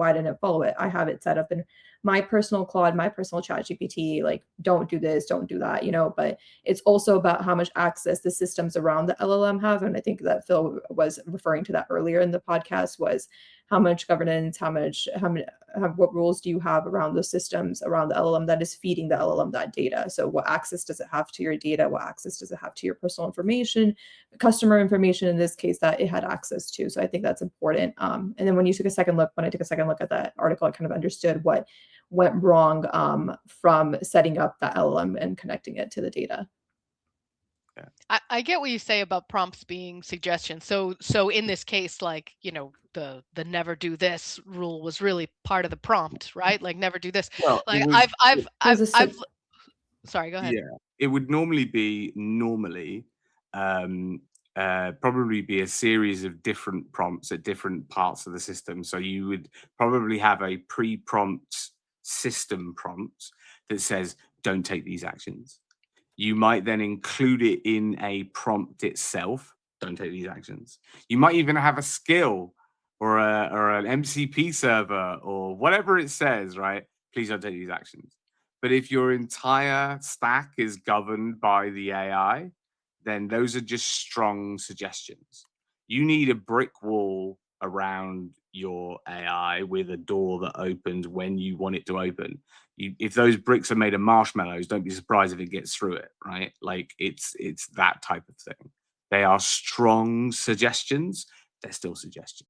why didn't it follow it? I have it set up in my personal Claude, my personal chat GPT, like, don't do this, don't do that, but it's also about how much access the systems around the LLM have. And I think that Phil was referring to that earlier in the podcast, was how much governance, what rules do you have around the systems around the LLM that is feeding the LLM that data? So what access does it have to your data? What access does it have to your personal information, customer information in this case, that it had access to? So I think that's important. And then when I took a second look at that article, I kind of understood what went wrong from setting up that LLM and connecting it to the data. Yeah. I get what you say about prompts being suggestions. So in this case, like, the never do this rule was really part of the prompt, right? Like, never do this. Well, Like, sorry, go ahead. Yeah, it would normally probably be a series of different prompts at different parts of the system. So you would probably have a pre-prompt system prompt that says, don't take these actions. You might then include it in a prompt itself, don't take these actions. You might even have a skill or an MCP server or whatever it says, right? Please don't take these actions. But if your entire stack is governed by the AI, then those are just strong suggestions. You need a brick wall around your AI with a door that opens when you want it to open. If those bricks are made of marshmallows, don't be surprised if it gets through it, right? Like, it's that type of thing. They are strong suggestions. They're still suggestions.